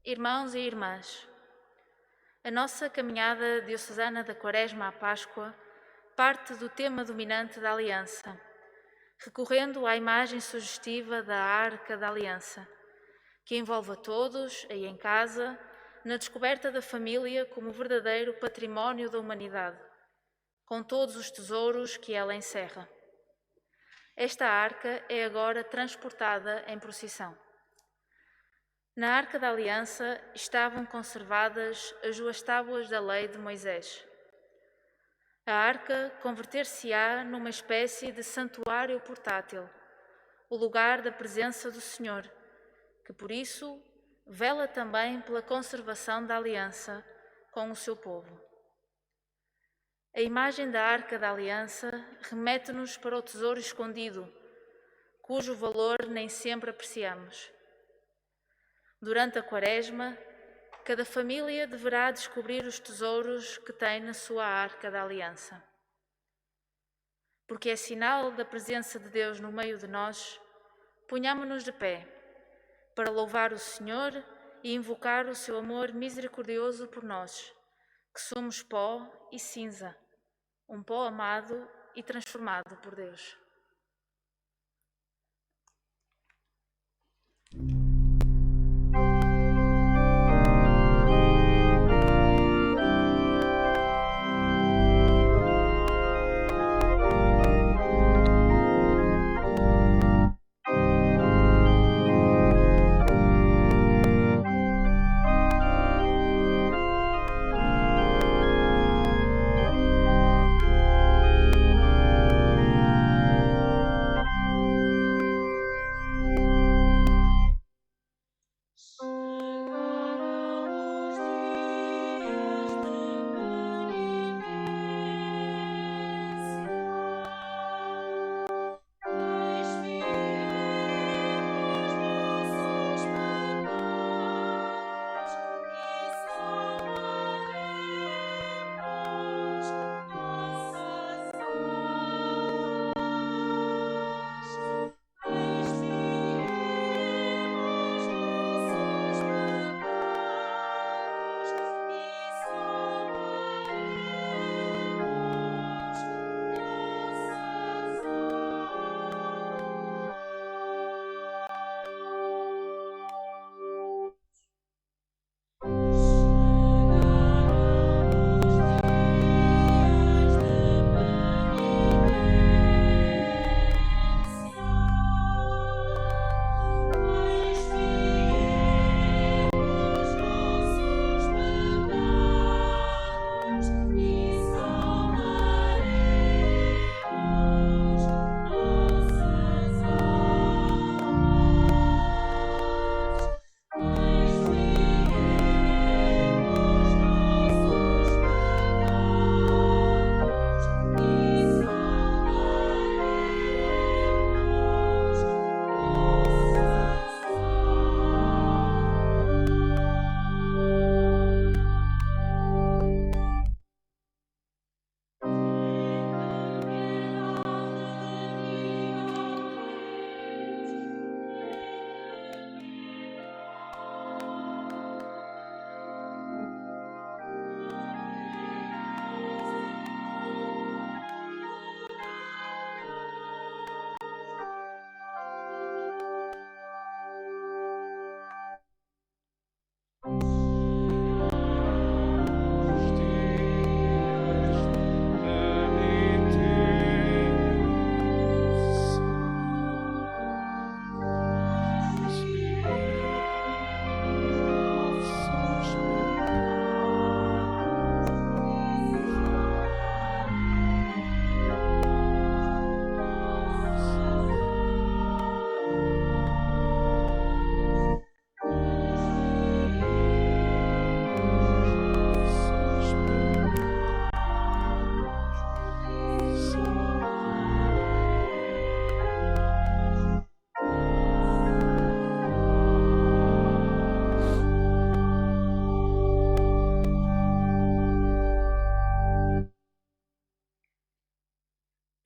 Irmãos e irmãs, a nossa caminhada diocesana da Quaresma à Páscoa parte do tema dominante da Aliança, recorrendo à imagem sugestiva da Arca da Aliança, que envolve a todos, aí em casa, na descoberta da família como verdadeiro património da humanidade, com todos os tesouros que ela encerra. Esta arca é agora transportada em procissão. Na Arca da Aliança estavam conservadas as 2 tábuas da lei de Moisés. A arca converter-se-á numa espécie de santuário portátil, o lugar da presença do Senhor, que por isso vela também pela conservação da aliança com o seu povo. A imagem da Arca da Aliança remete-nos para o tesouro escondido, cujo valor nem sempre apreciamos. Durante a Quaresma, cada família deverá descobrir os tesouros que tem na sua Arca da Aliança. Porque é sinal da presença de Deus no meio de nós, ponhamo-nos de pé para louvar o Senhor e invocar o seu amor misericordioso por nós, que somos pó e cinza, um pó amado e transformado por Deus.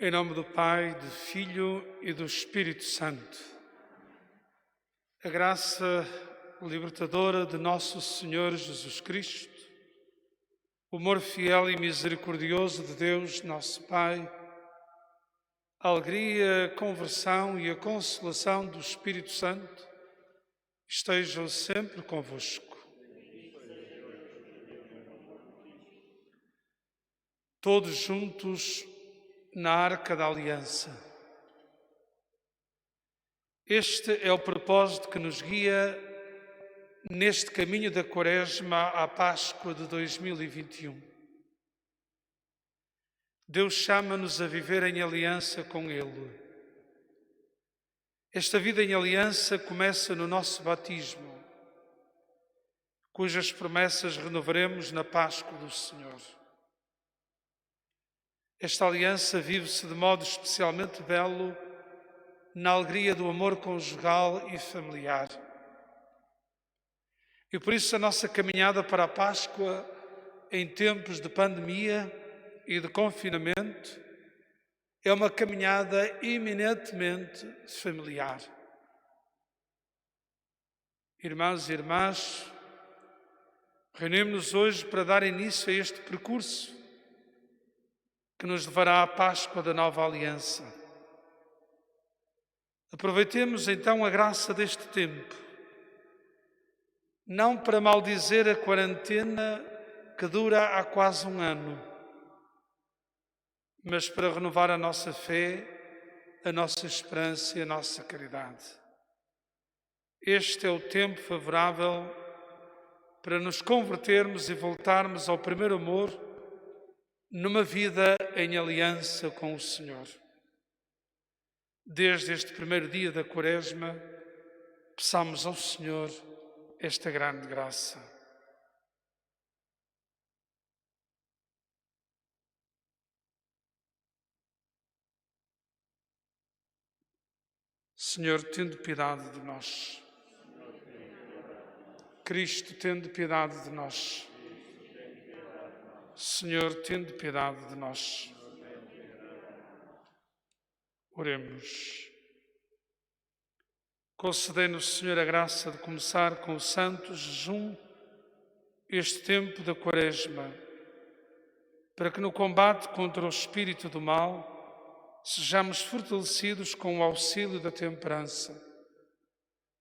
Em nome do Pai, do Filho e do Espírito Santo. A graça libertadora de nosso Senhor Jesus Cristo, o amor fiel e misericordioso de Deus, nosso Pai, a alegria, a conversão e a consolação do Espírito Santo estejam sempre convosco. Todos juntos na Arca da Aliança. Este é o propósito que nos guia neste caminho da Quaresma à Páscoa de 2021. Deus chama-nos a viver em aliança com Ele. Esta vida em aliança começa no nosso batismo, cujas promessas renovaremos na Páscoa do Senhor. Esta aliança vive-se de modo especialmente belo na alegria do amor conjugal e familiar. E por isso a nossa caminhada para a Páscoa em tempos de pandemia e de confinamento é uma caminhada eminentemente familiar. Irmãos e irmãs, reunimos-nos hoje para dar início a este percurso que nos levará à Páscoa da Nova Aliança. Aproveitemos então a graça deste tempo, não para maldizer a quarentena que dura há quase um ano, mas para renovar a nossa fé, a nossa esperança e a nossa caridade. Este é o tempo favorável para nos convertermos e voltarmos ao primeiro amor numa vida em aliança com o Senhor. Desde este primeiro dia da Quaresma, peçamos ao Senhor esta grande graça. Senhor, tende piedade de nós. Cristo, tende piedade de nós. Senhor, tende piedade de nós. Oremos. Concedei-nos, Senhor, a graça de começar com o santo jejum este tempo da Quaresma, para que no combate contra o espírito do mal sejamos fortalecidos com o auxílio da temperança.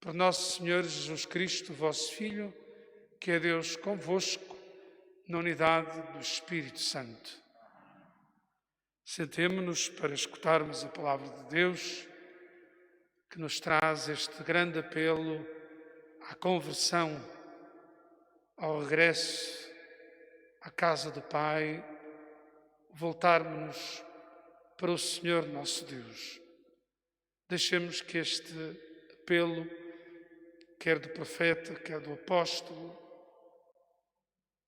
Por nosso Senhor Jesus Cristo, vosso Filho, que é Deus convosco, na unidade do Espírito Santo. Sentemo-nos para escutarmos a palavra de Deus, que nos traz este grande apelo à conversão, ao regresso à casa do Pai, voltarmos-nos para o Senhor nosso Deus. Deixemos que este apelo, quer do profeta, quer do apóstolo,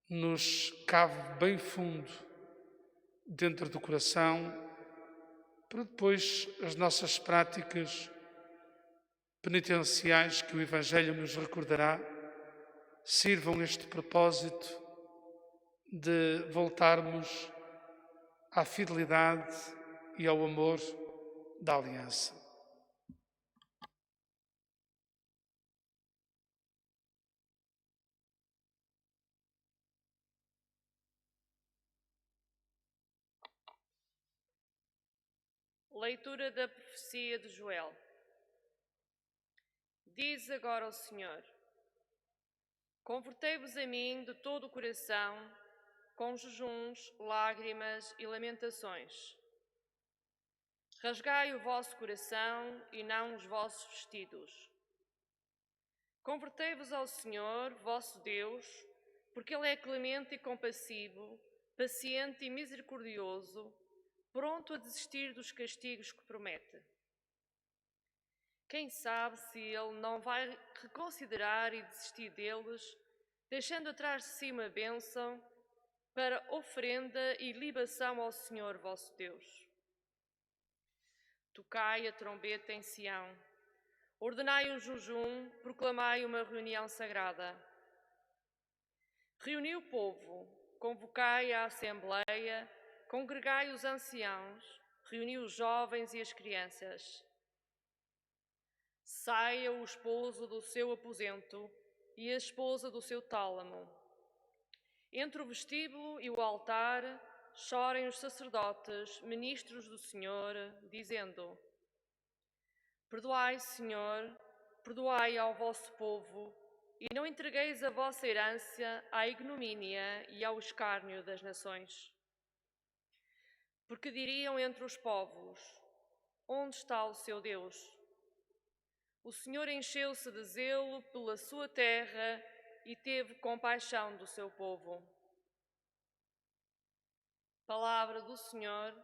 nos cave bem fundo dentro do coração, para depois as nossas práticas penitenciais que o Evangelho nos recordará sirvam este propósito de voltarmos à fidelidade e ao amor da aliança. Leitura da profecia de Joel. Diz agora o Senhor: convertei-vos a mim de todo o coração, com jejuns, lágrimas e lamentações. Rasgai o vosso coração e não os vossos vestidos. Convertei-vos ao Senhor, vosso Deus, porque Ele é clemente e compassivo, paciente e misericordioso, pronto a desistir dos castigos que promete. Quem sabe se Ele não vai reconsiderar e desistir deles, deixando atrás de si uma bênção para oferenda e libação ao Senhor vosso Deus. Tocai a trombeta em Sião, ordenai um jejum, proclamai uma reunião sagrada. Reuni o povo, convocai a assembleia, congregai os anciãos, reuni os jovens e as crianças. Saia o esposo do seu aposento, e a esposa do seu tálamo. Entre o vestíbulo e o altar chorem os sacerdotes, ministros do Senhor, dizendo: Perdoai, Senhor, perdoai ao vosso povo, e não entregueis a vossa herança à ignomínia e ao escárnio das nações. Porque diriam entre os povos: onde está o seu Deus? O Senhor encheu-se de zelo pela sua terra e teve compaixão do seu povo. Palavra do Senhor.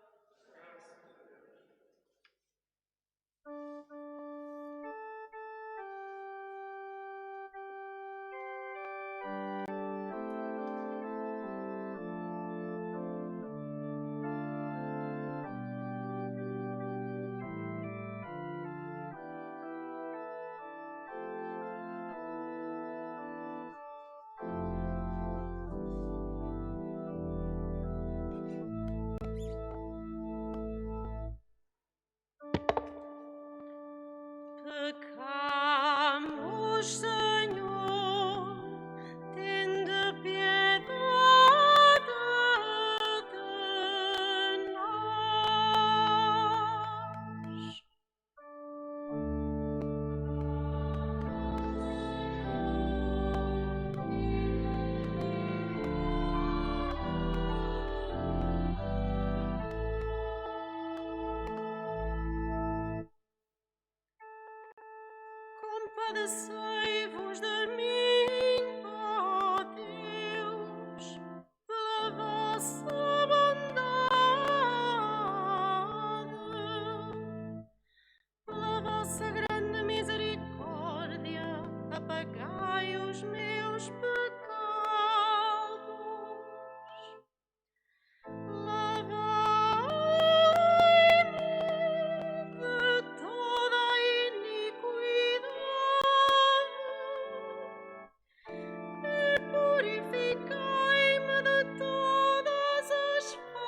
Pecamos, Senhor, tende piedade de nós. Compadecei-vos de mim, ó Deus, pela vossa bondade, pela vossa grande misericórdia, apagai os meus pecados. Lavai-me de toda a iniquidade e purificai-me de todas as faltas.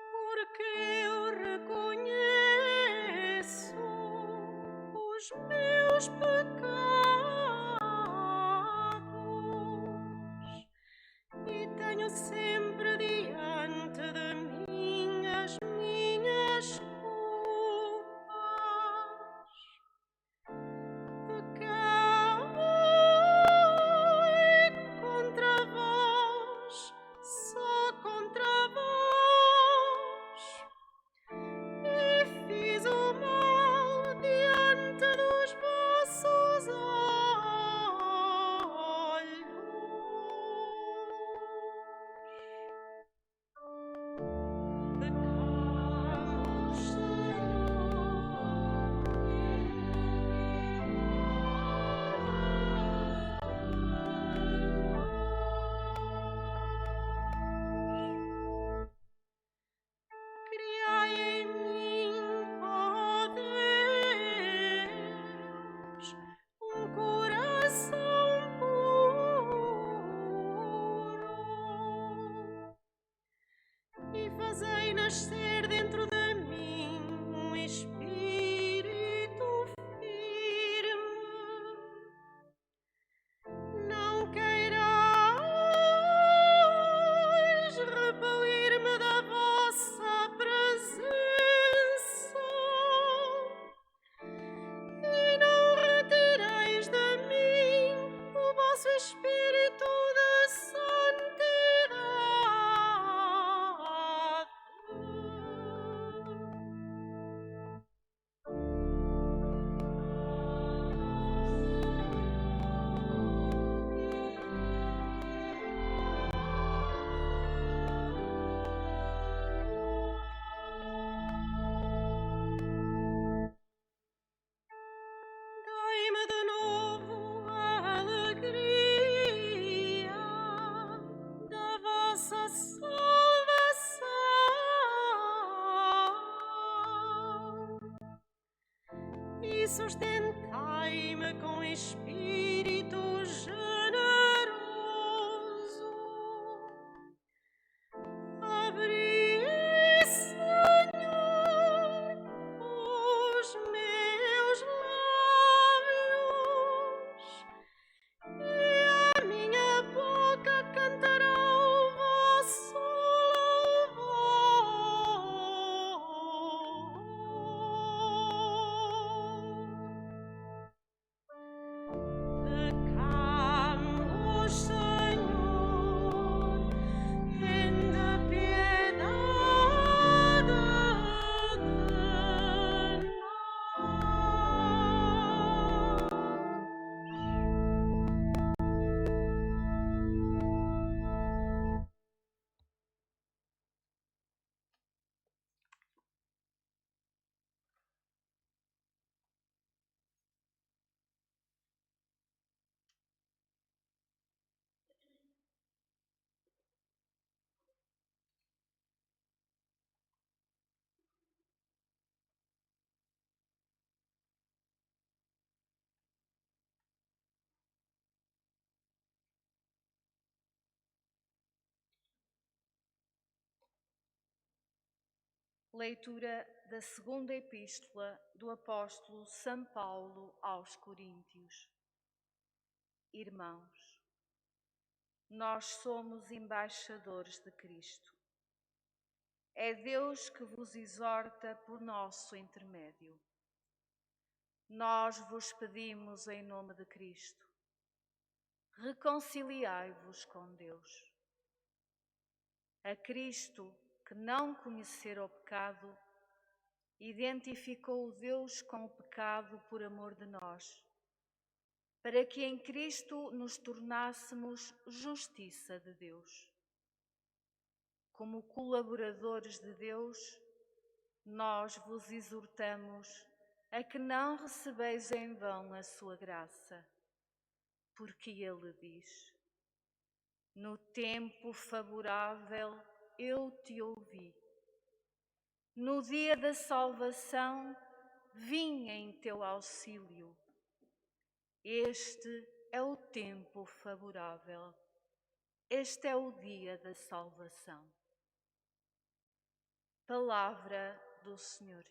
Porque eu reconheço os meus pecados e tenho sempre diante de mim as minhas culpas. Pequei contra vós, só contra vós, e fiz o mal diante dos vossos e sustentai-me com espírito generoso. Abri, Senhor, os meus lábios, e a minha boca cantará o vosso louvor. Pecamos, Senhor, tende piedade de nós. Leitura da segunda epístola do apóstolo São Paulo aos Coríntios. Irmãos, nós somos embaixadores de Cristo. É Deus que vos exorta por nosso intermédio. Nós vos pedimos em nome de Cristo: reconciliai-vos com Deus. A Cristo, que não conhecera o pecado, identificou Deus com o pecado por amor de nós, para que em Cristo nos tornássemos justiça de Deus. Como colaboradores de Deus, nós vos exortamos a que não recebeis em vão a sua graça, porque Ele diz: no tempo favorável eu te ouvi. No dia da salvação vim em teu auxílio. Este é o tempo favorável. Este é o dia da salvação. Palavra do Senhor.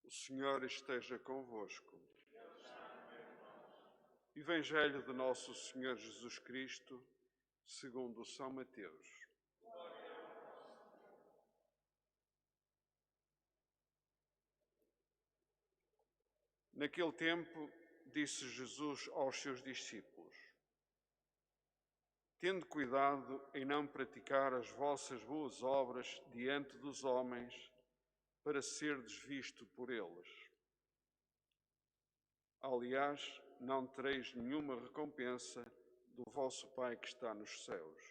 O Senhor esteja convosco. Evangelho de Nosso Senhor Jesus Cristo, segundo São Mateus. Naquele tempo, disse Jesus aos seus discípulos: tende cuidado em não praticar as vossas boas obras diante dos homens, para serdes visto por eles. Aliás, não tereis nenhuma recompensa do vosso Pai que está nos céus.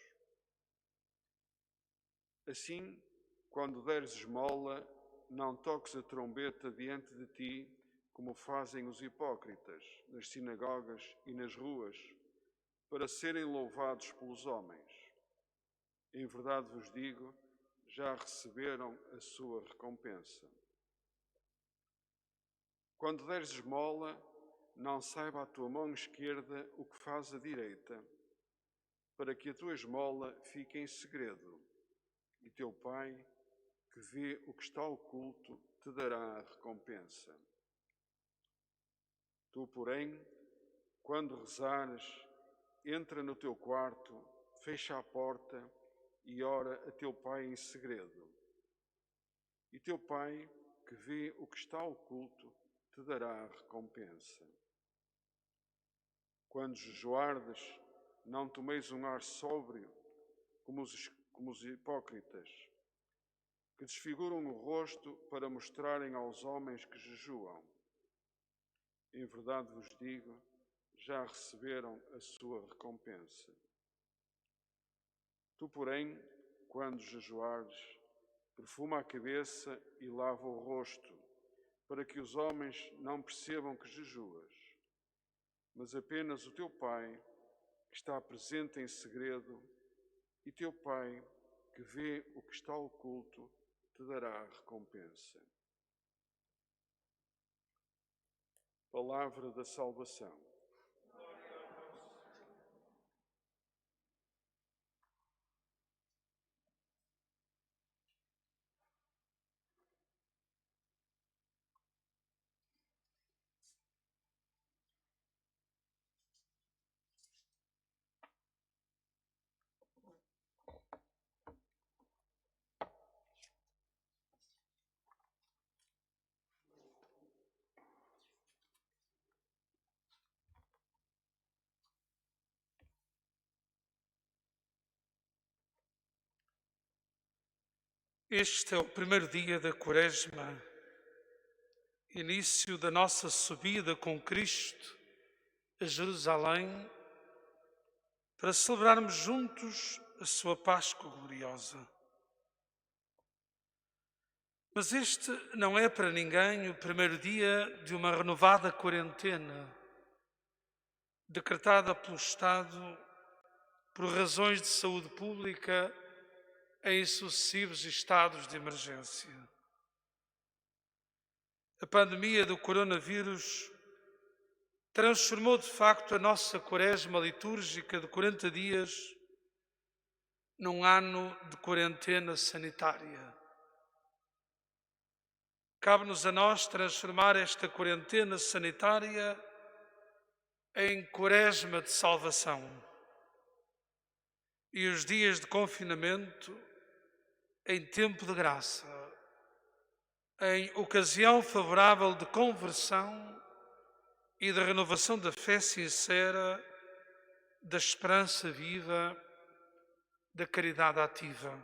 Assim, quando deres esmola, não toques a trombeta diante de ti, como fazem os hipócritas nas sinagogas e nas ruas, para serem louvados pelos homens. Em verdade vos digo, já receberam a sua recompensa. Quando deres esmola, não saiba a tua mão esquerda o que faz a direita, para que a tua esmola fique em segredo, e teu Pai, que vê o que está oculto, te dará a recompensa. Tu, porém, quando rezares, entra no teu quarto, fecha a porta e ora a teu Pai em segredo. E teu Pai, que vê o que está oculto, te dará a recompensa. Quando jejuardes, não tomeis um ar sóbrio, como os hipócritas, que desfiguram o rosto para mostrarem aos homens que jejuam. Em verdade vos digo, já receberam a sua recompensa. Tu, porém, quando jejuares, perfuma a cabeça e lava o rosto, para que os homens não percebam que jejuas, mas apenas o teu Pai, que está presente em segredo, e teu Pai, que vê o que está oculto, te dará a recompensa. Palavra da salvação. Este é o primeiro dia da Quaresma, início da nossa subida com Cristo a Jerusalém, para celebrarmos juntos a sua Páscoa gloriosa. Mas este não é para ninguém o primeiro dia de uma renovada quarentena, decretada pelo Estado por razões de saúde pública em sucessivos estados de emergência. A pandemia do coronavírus transformou de facto a nossa quaresma litúrgica de 40 dias num ano de quarentena sanitária. Cabe-nos a nós transformar esta quarentena sanitária em quaresma de salvação e os dias de confinamento em tempo de graça, em ocasião favorável de conversão e de renovação da fé sincera, da esperança viva, da caridade ativa.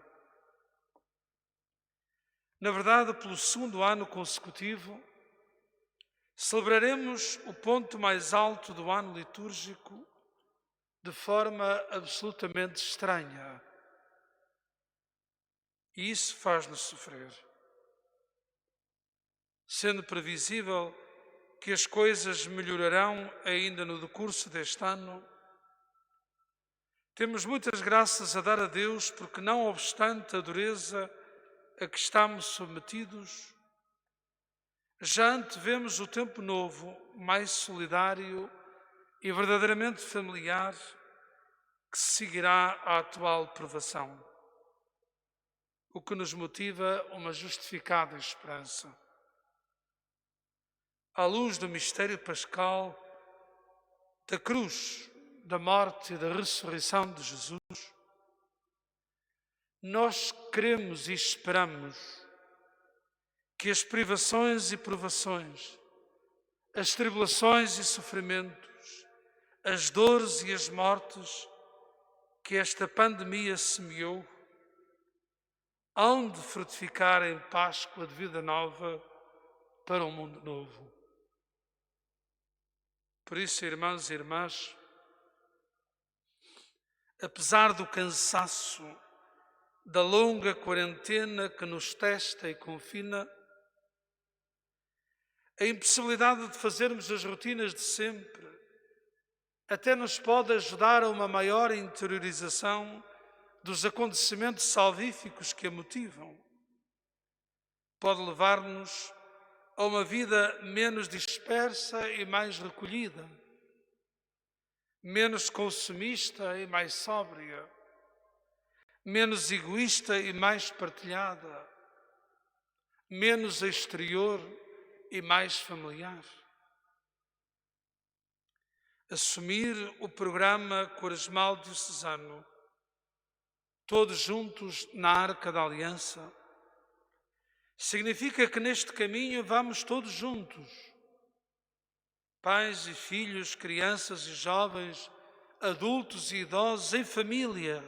Na verdade, pelo segundo ano consecutivo, celebraremos o ponto mais alto do ano litúrgico de forma absolutamente estranha. E isso faz-nos sofrer. Sendo previsível que as coisas melhorarão ainda no decurso deste ano, temos muitas graças a dar a Deus porque, não obstante a dureza a que estamos submetidos, já antevemos o tempo novo, mais solidário e verdadeiramente familiar, que seguirá à atual provação, o que nos motiva uma justificada esperança. À luz do mistério pascal, da cruz, da morte e da ressurreição de Jesus, nós queremos e esperamos que as privações e provações, as tribulações e sofrimentos, as dores e as mortes que esta pandemia semeou, hão de frutificar em Páscoa de vida nova para um mundo novo. Por isso, irmãos e irmãs, apesar do cansaço da longa quarentena que nos testa e confina, a impossibilidade de fazermos as rotinas de sempre até nos pode ajudar a uma maior interiorização dos acontecimentos salvíficos que a motivam. Pode levar-nos a uma vida menos dispersa e mais recolhida, menos consumista e mais sóbria, menos egoísta e mais partilhada, menos exterior e mais familiar. Assumir o programa quaresmal diocesano, todos juntos na Arca da Aliança, significa que neste caminho vamos todos juntos, pais e filhos, crianças e jovens, adultos e idosos, em família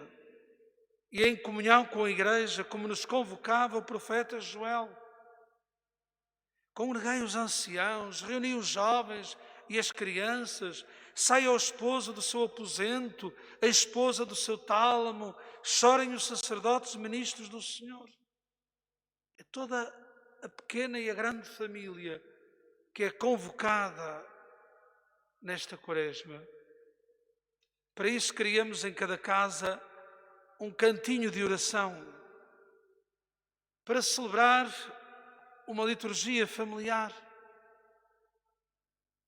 e em comunhão com a Igreja, como nos convocava o profeta Joel. Congregai os anciãos, reuni os jovens e as crianças, saia o esposo do seu aposento, a esposa do seu tálamo, chorem os sacerdotes ministros do Senhor. É toda a pequena e a grande família que é convocada nesta quaresma. Para isso criamos em cada casa um cantinho de oração, para celebrar uma liturgia familiar,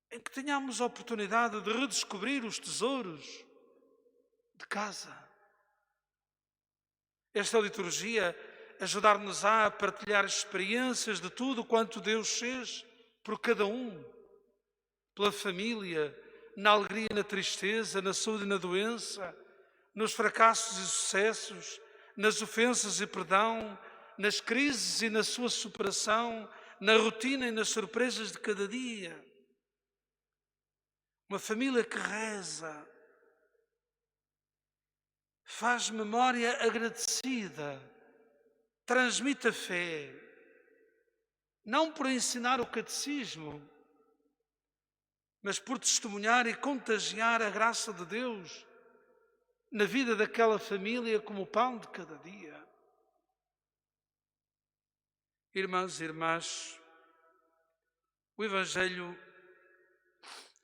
em que tenhamos a oportunidade de redescobrir os tesouros de casa. Esta liturgia ajudar-nos a partilhar experiências de tudo quanto Deus fez por cada um, pela família, na alegria e na tristeza, na saúde e na doença, nos fracassos e sucessos, nas ofensas e perdão, nas crises e na sua superação, na rotina e nas surpresas de cada dia. Uma família que reza, faz memória agradecida, transmite a fé, não por ensinar o catecismo, mas por testemunhar e contagiar a graça de Deus na vida daquela família como o pão de cada dia. Irmãos e irmãs, o Evangelho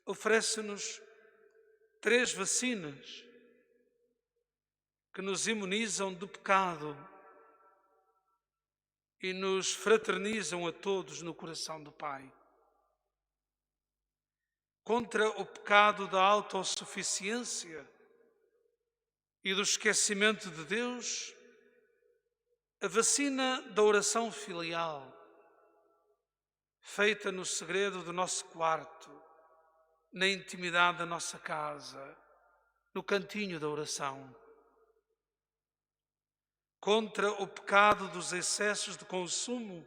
oferece-nos 3 vacinas que nos imunizam do pecado e nos fraternizam a todos no coração do Pai. Contra o pecado da autossuficiência e do esquecimento de Deus, a vacina da oração filial, feita no segredo do nosso quarto, na intimidade da nossa casa, no cantinho da oração. Contra o pecado dos excessos de consumo,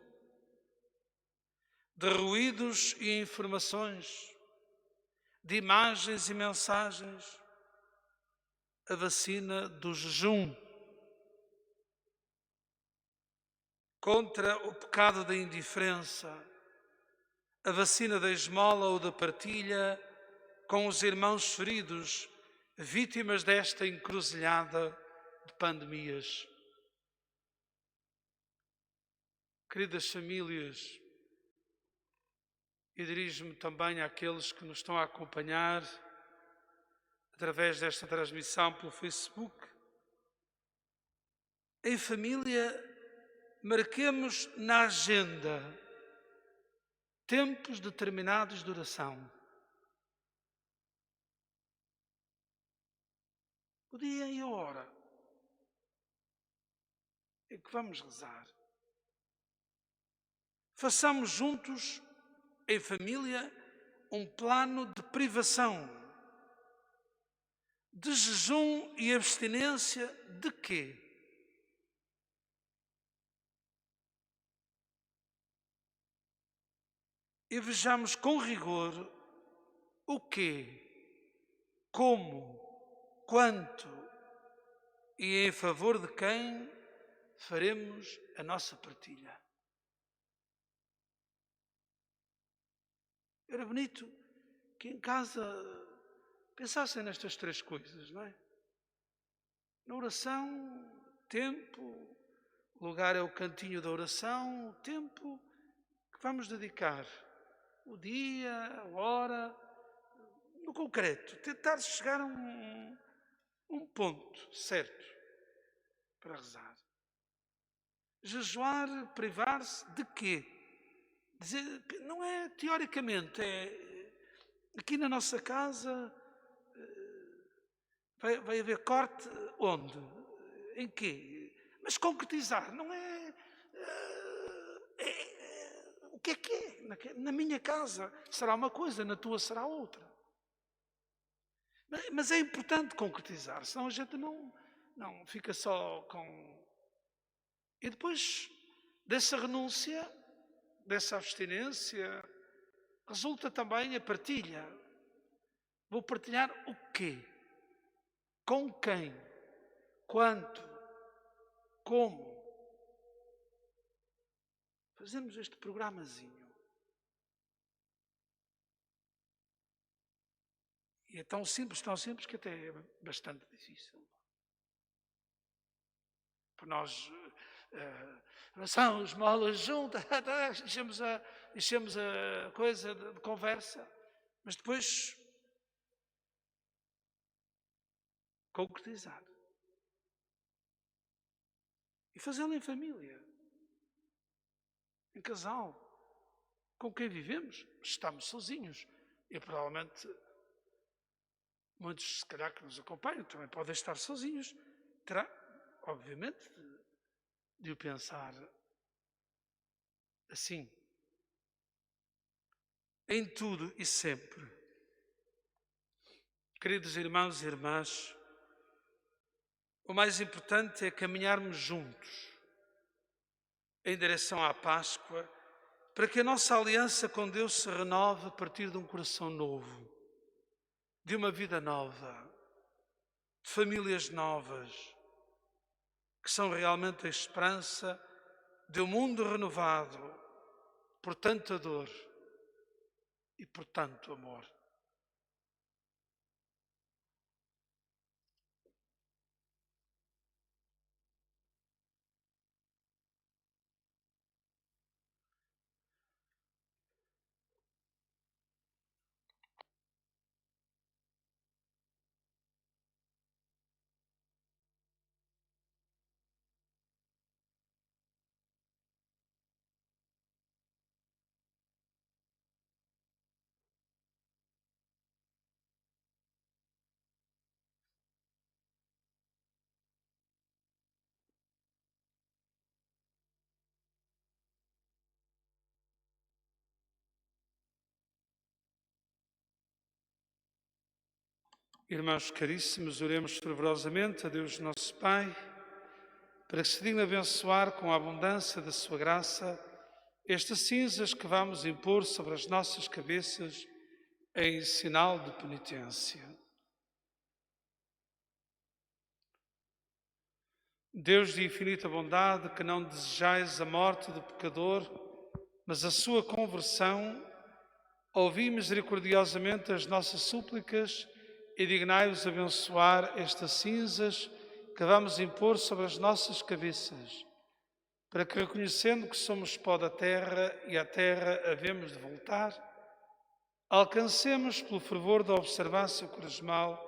de ruídos e informações, de imagens e mensagens, a vacina do jejum. Contra o pecado da indiferença, a vacina da esmola ou da partilha com os irmãos feridos, vítimas desta encruzilhada de pandemias. Queridas famílias, e dirijo-me também àqueles que nos estão a acompanhar através desta transmissão pelo Facebook. Em família, marquemos na agenda tempos determinados de oração. O dia e a hora em que vamos rezar. Façamos juntos, em família, um plano de privação, de jejum e abstinência de quê? E vejamos com rigor o quê, como, quanto e em favor de quem faremos a nossa partilha. Era bonito que em casa pensassem nestas três coisas, não é? Na oração, tempo, o lugar é o cantinho da oração, o tempo que vamos dedicar, o dia, a hora, no concreto, tentar chegar a um ponto certo para rezar. Jejuar, privar-se de quê? Não é teoricamente, é aqui na nossa casa vai haver corte onde? Em quê? Mas concretizar, não é, o que é? Na minha casa será uma coisa, na tua será outra. Mas é importante concretizar, senão a gente não fica só com... E depois dessa renúncia, dessa abstinência, resulta também a partilha. Vou partilhar o quê? Com quem? Quanto? Como? Fazemos este programazinho. E é tão simples que até é bastante difícil. Por nós, são esmolas juntas, enchemos a coisa de conversa, mas depois concretizar. E fazê-lo em família, em casal, com quem vivemos. Estamos sozinhos e provavelmente muitos, se calhar, que nos acompanham também podem estar sozinhos. Terá, obviamente, de o pensar assim. Em tudo e sempre. Queridos irmãos e irmãs, o mais importante é caminharmos juntos em direção à Páscoa, para que a nossa aliança com Deus se renove a partir de um coração novo, de uma vida nova, de famílias novas, que são realmente a esperança de um mundo renovado por tanta dor e por tanto amor. Irmãos caríssimos, oremos fervorosamente a Deus nosso Pai, para que se digne abençoar com a abundância da sua graça estas cinzas que vamos impor sobre as nossas cabeças em sinal de penitência. Deus de infinita bondade, que não desejais a morte do pecador, mas a sua conversão, ouvi misericordiosamente as nossas súplicas e dignai-vos abençoar estas cinzas que vamos impor sobre as nossas cabeças, para que, reconhecendo que somos pó da terra e à terra havemos de voltar, alcancemos, pelo fervor da observância quaresmal,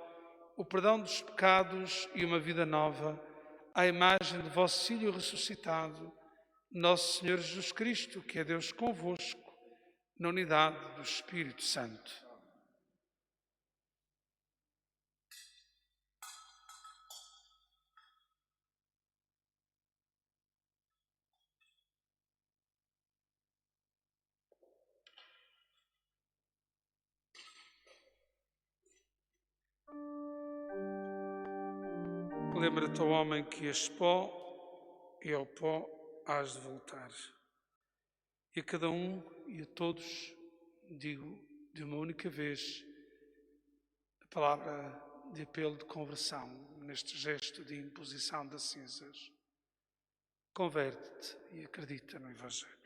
o perdão dos pecados e uma vida nova, à imagem de vosso Filho ressuscitado, nosso Senhor Jesus Cristo, que é Deus convosco, na unidade do Espírito Santo. Lembra-te, ó homem, que és pó e ao pó hás de voltar. E a cada um e a todos digo de uma única vez a palavra de apelo de conversão neste gesto de imposição das cinzas. converte-te e acredita no Evangelho.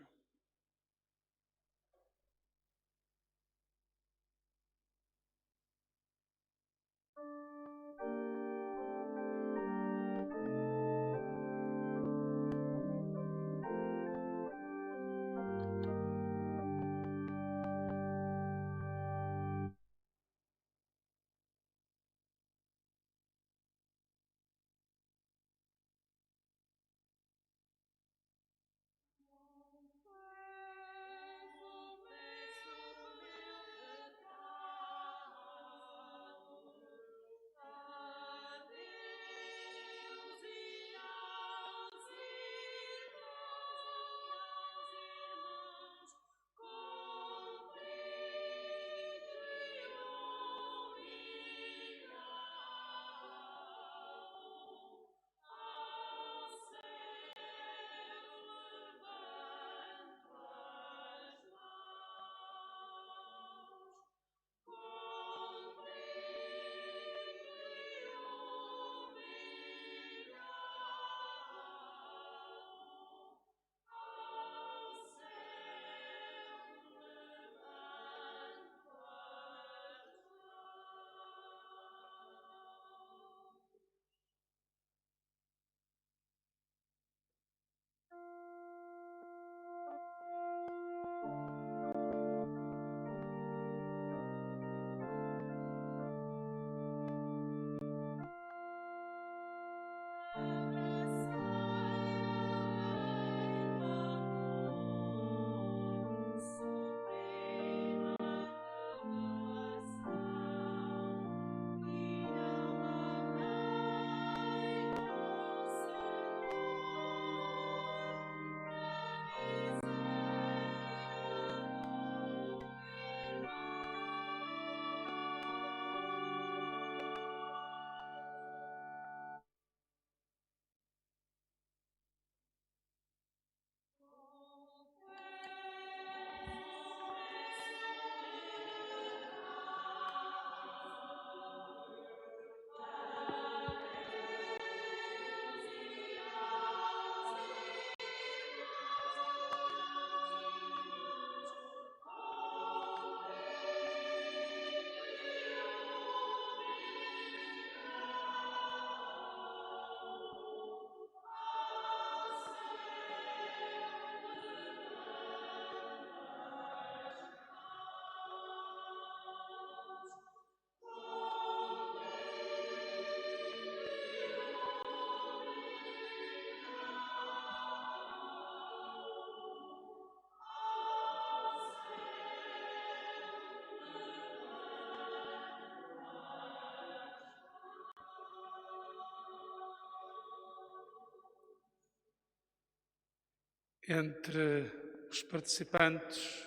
Entre os participantes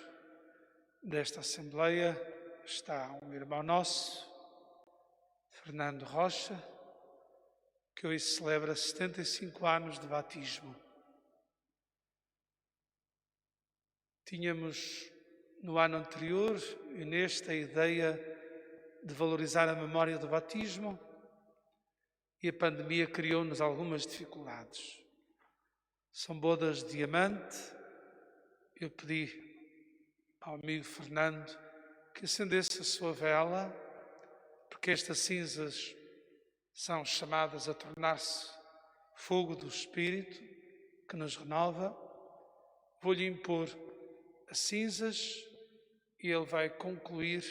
desta Assembleia está um irmão nosso, Fernando Rocha, que hoje celebra 75 anos de batismo. Tínhamos no ano anterior e neste a ideia de valorizar a memória do batismo e a pandemia criou-nos algumas dificuldades. São bodas de diamante. Eu pedi ao amigo Fernando que acendesse a sua vela, porque estas cinzas são chamadas a tornar-se fogo do Espírito que nos renova. Vou-lhe impor as cinzas e ele vai concluir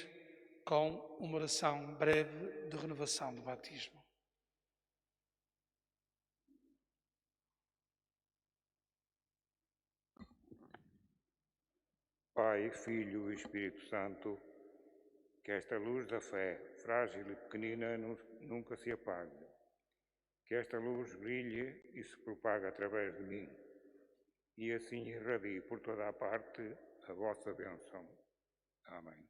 com uma oração breve de renovação do batismo. Pai, Filho e Espírito Santo, que esta luz da fé, frágil e pequenina, nunca se apague. Que esta luz brilhe e se propague através de mim, e assim irradie por toda a parte a vossa bênção. Amém.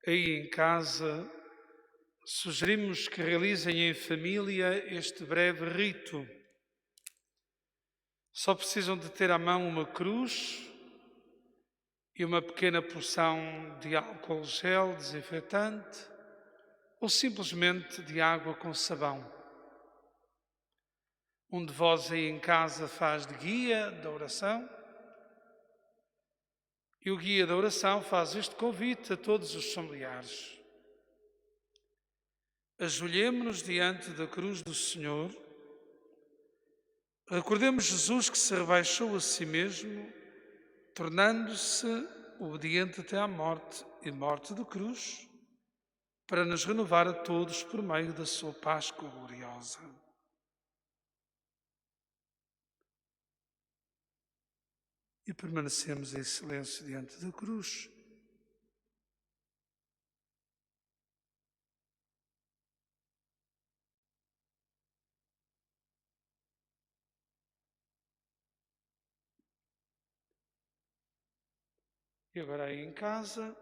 Aí em casa, sugerimos que realizem em família este breve rito. Só precisam de ter à mão uma cruz e uma pequena porção de álcool gel desinfetante ou simplesmente de água com sabão. Um de vós aí em casa faz de guia da oração e o guia da oração faz este convite a todos os familiares. Ajoelhemo-nos diante da cruz do Senhor. Recordemos Jesus que se rebaixou a si mesmo, tornando-se obediente até à morte e morte de cruz, para nos renovar a todos por meio da sua Páscoa gloriosa. E permanecemos em silêncio diante da cruz. E agora aí em casa,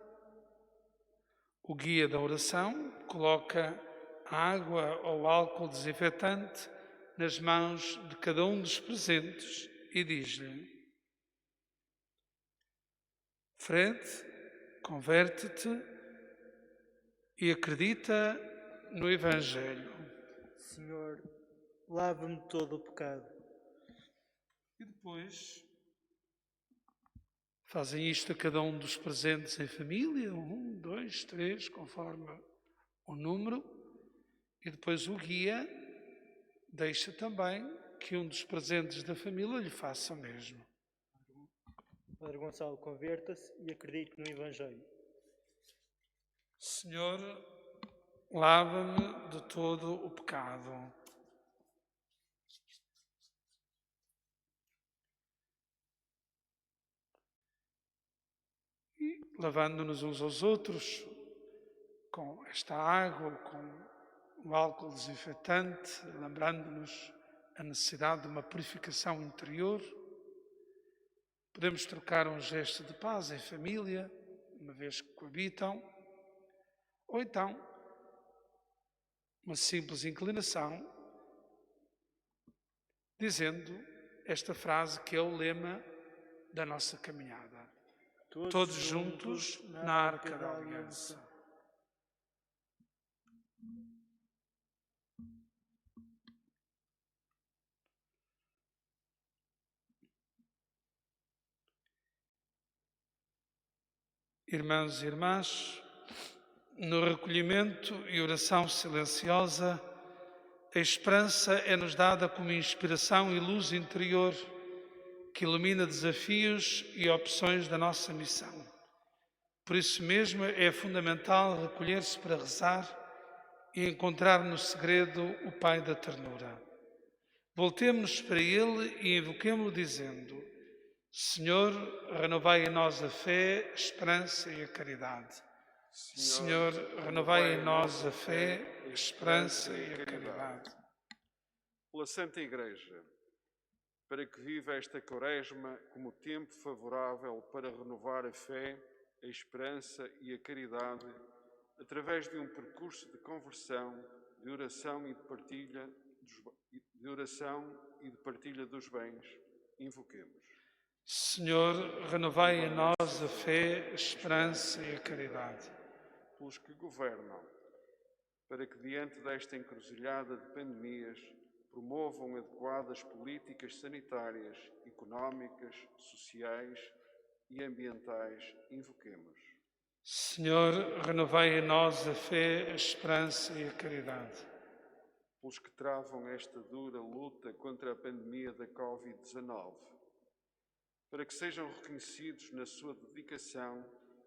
o guia da oração coloca a água ou álcool desinfetante nas mãos de cada um dos presentes e diz-lhe: Fred, converte-te e acredita no Evangelho. Senhor, lava-me todo o pecado. E depois fazem isto a cada um dos presentes em família, 1, 2, 3, conforme o número, e depois o guia deixa também que um dos presentes da família lhe faça o mesmo. Padre Gonçalo, converta-se e acredite no Evangelho. Senhor, lava-me de todo o pecado. E lavando-nos uns aos outros com esta água, com o álcool desinfetante, lembrando-nos a necessidade de uma purificação interior, podemos trocar um gesto de paz em família, uma vez que coabitam, ou então uma simples inclinação, dizendo esta frase que é o lema da nossa caminhada. Todos juntos na Arca da Aliança. Irmãos e irmãs, no recolhimento e oração silenciosa, a esperança é-nos dada como inspiração e luz interior que ilumina desafios e opções da nossa missão. Por isso mesmo é fundamental recolher-se para rezar e encontrar no segredo o Pai da ternura. Voltemo-nos para Ele e invoquemo-lo dizendo: Senhor, renovai em nós a fé, a esperança e a caridade. Senhor, renovai em nós a fé, a esperança e a caridade. Pela Santa Igreja, para que viva esta Quaresma como tempo favorável para renovar a fé, a esperança e a caridade, através de um percurso de conversão, de oração e de partilha dos bens, invoquemos. Senhor, renovai em nós a fé, a esperança e a caridade. Pelos que governam, para que diante desta encruzilhada de pandemias promovam adequadas políticas sanitárias, económicas, sociais e ambientais, invoquemos. Senhor, renovai em nós a fé, a esperança e a caridade. Pelos que travam esta dura luta contra a pandemia da Covid-19, para que sejam reconhecidos na sua dedicação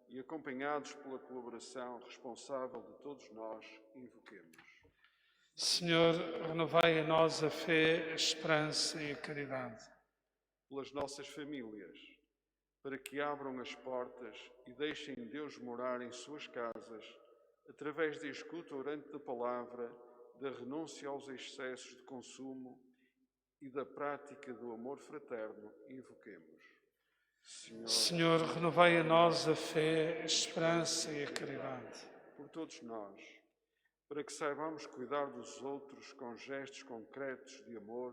e acompanhados pela colaboração responsável de todos nós, invoquemos. Senhor, renovai em nós a fé, a esperança e a caridade. Pelas nossas famílias, para que abram as portas e deixem Deus morar em suas casas, através da escuta orante da palavra, da renúncia aos excessos de consumo e da prática do amor fraterno, invoquemos. Senhor, renovai em nós a fé, a esperança e a caridade. Por todos nós, para que saibamos cuidar dos outros com gestos concretos de amor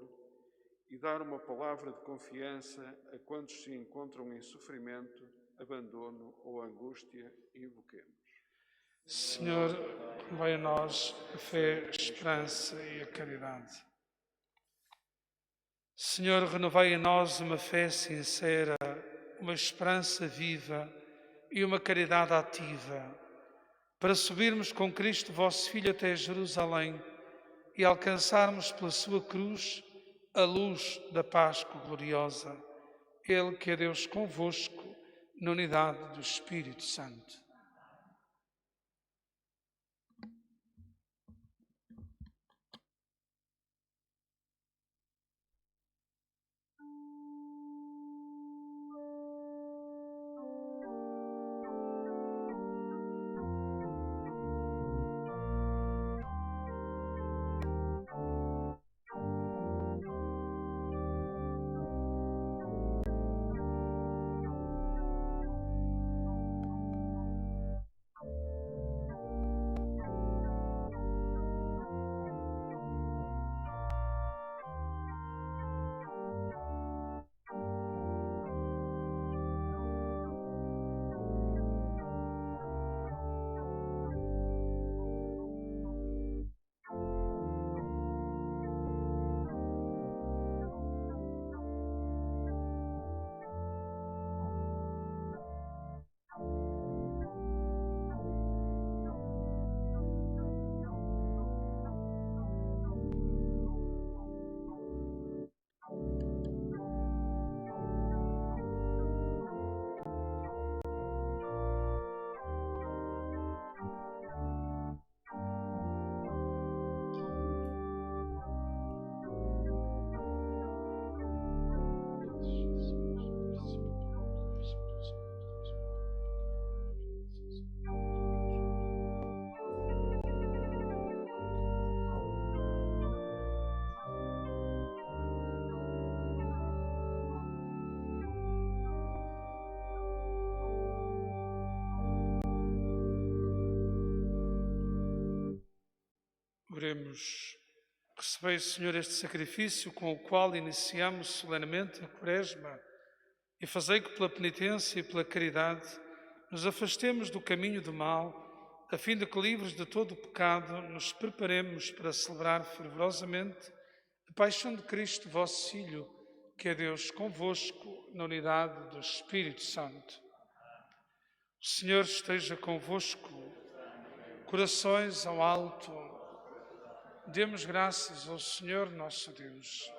e dar uma palavra de confiança a quantos se encontram em sofrimento, abandono ou angústia, invoquemos. Senhor, renovai em nós a fé, a esperança e a caridade. Senhor, renovai em nós uma fé sincera, uma esperança viva e uma caridade ativa, para subirmos com Cristo, vosso Filho, até Jerusalém e alcançarmos pela sua cruz a luz da Páscoa gloriosa. Ele que é Deus convosco, na unidade do Espírito Santo. Oremos. Recebei, Senhor, este sacrifício com o qual iniciamos solenemente a Quaresma e fazei que pela penitência e pela caridade nos afastemos do caminho do mal, a fim de que, livres de todo o pecado, nos preparemos para celebrar fervorosamente a paixão de Cristo, vosso Filho, que é Deus convosco, na unidade do Espírito Santo. O Senhor esteja convosco, corações ao alto. Demos graças ao Senhor nosso Deus.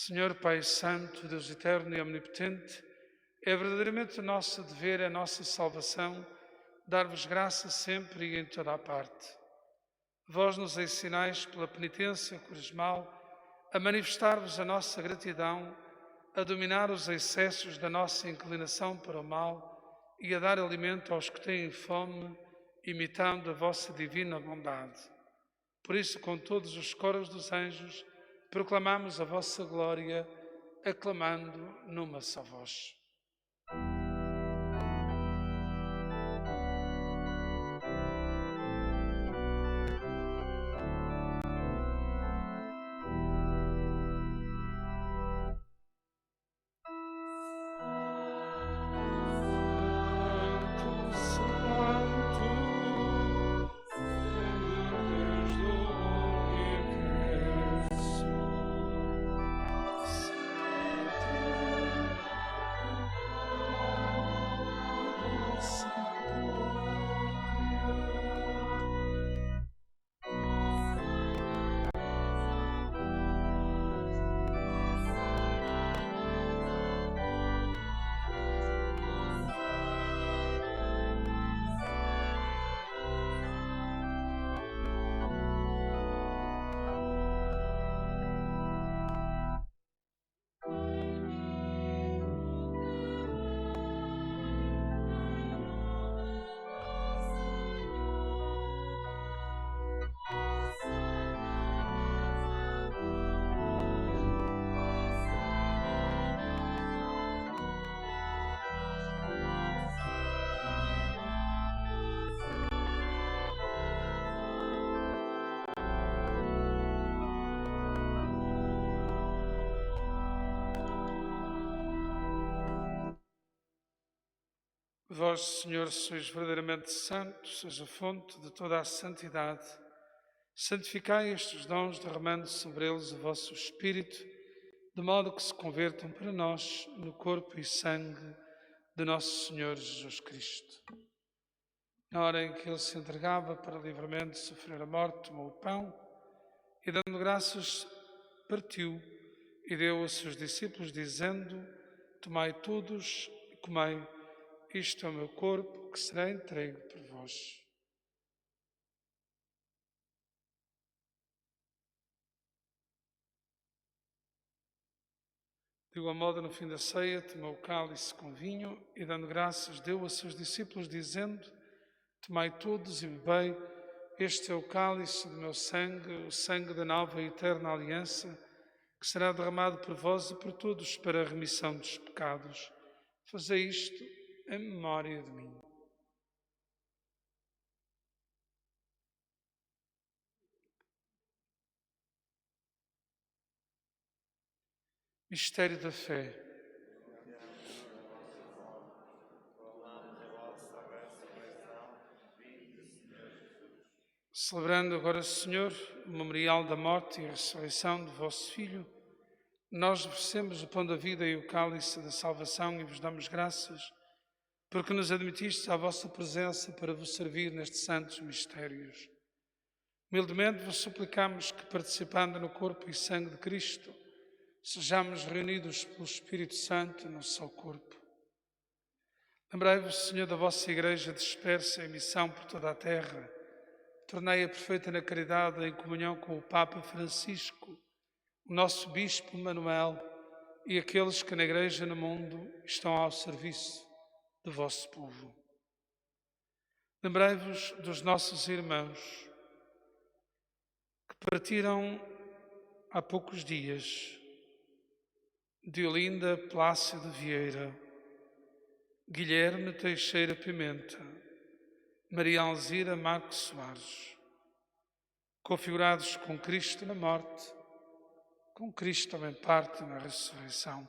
Senhor Pai Santo, Deus eterno e omnipotente, é verdadeiramente o nosso dever, a nossa salvação, dar-vos graça sempre e em toda a parte. Vós nos ensinais pela penitência quaresmal a manifestar-vos a nossa gratidão, a dominar os excessos da nossa inclinação para o mal e a dar alimento aos que têm fome, imitando a vossa divina bondade. Por isso, com todos os coros dos anjos, proclamamos a vossa glória, aclamando numa só voz. Vós, Senhor, sois verdadeiramente santos, sois a fonte de toda a santidade. Santificai estes dons, derramando sobre eles o vosso Espírito, de modo que se convertam para nós no corpo e sangue de nosso Senhor Jesus Cristo. Na hora em que ele se entregava para livremente sofrer a morte, tomou o pão e, dando graças, partiu e deu aos seus discípulos, dizendo: Tomai todos e comei. Isto é o meu corpo, que será entregue por vós. De igual modo, no fim da ceia, tomou o cálice com vinho e, dando graças, deu a seus discípulos, dizendo: Tomai todos e bebei. Este é o cálice do meu sangue, o sangue da nova e eterna aliança, que será derramado por vós e por todos para a remissão dos pecados. Fazei isto em memória de mim. Mistério da fé. Celebrando agora, Senhor, o memorial da morte e ressurreição do vosso Filho, nós oferecemos o pão da vida e o cálice da salvação e vos damos graças, porque nos admitistes à vossa presença para vos servir nestes santos mistérios. Humildemente vos suplicamos que, participando no corpo e sangue de Cristo, sejamos reunidos pelo Espírito Santo no seu corpo. Lembrai-vos, Senhor, da vossa Igreja dispersa em missão por toda a terra. Tornei-a perfeita na caridade, em comunhão com o Papa Francisco, o nosso Bispo Manuel e aqueles que na Igreja no mundo estão ao serviço do vosso povo. Lembrai-vos dos nossos irmãos que partiram há poucos dias: Diolinda Plácido Vieira, Guilherme Teixeira Pimenta, Maria Alzira Marques Soares, configurados com Cristo na morte, com Cristo também parte na ressurreição.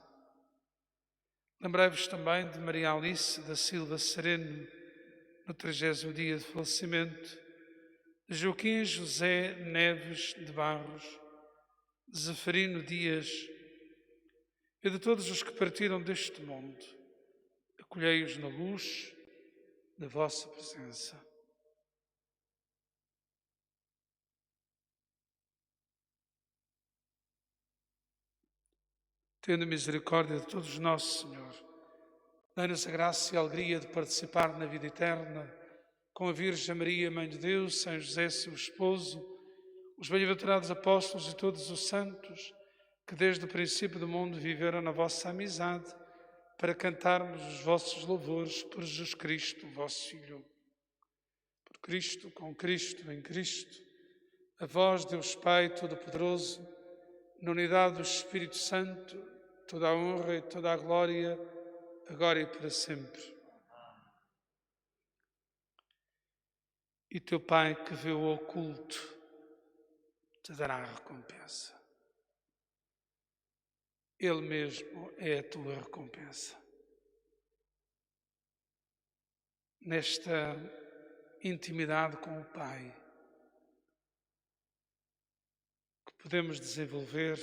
Lembrai-vos também de Maria Alice da Silva Sereno, no 30º dia de falecimento, de Joaquim José Neves de Barros, de Zeferino Dias e de todos os que partiram deste mundo. Acolhei-os na luz da vossa presença. tendo misericórdia de todos nós, Senhor. Dai-nos a graça e a alegria de participar na vida eterna com a Virgem Maria, Mãe de Deus, São José, seu esposo, os bem-aventurados apóstolos e todos os santos que desde o princípio do mundo viveram na vossa amizade, para cantarmos os vossos louvores por Jesus Cristo, vosso Filho. Por Cristo, com Cristo, em Cristo, a vós, Deus Pai Todo-Poderoso, na unidade do Espírito Santo, toda a honra e toda a glória, agora e para sempre. E teu Pai, que vê o oculto, te dará a recompensa. Ele mesmo é a tua recompensa. Nesta intimidade com o Pai, que podemos desenvolver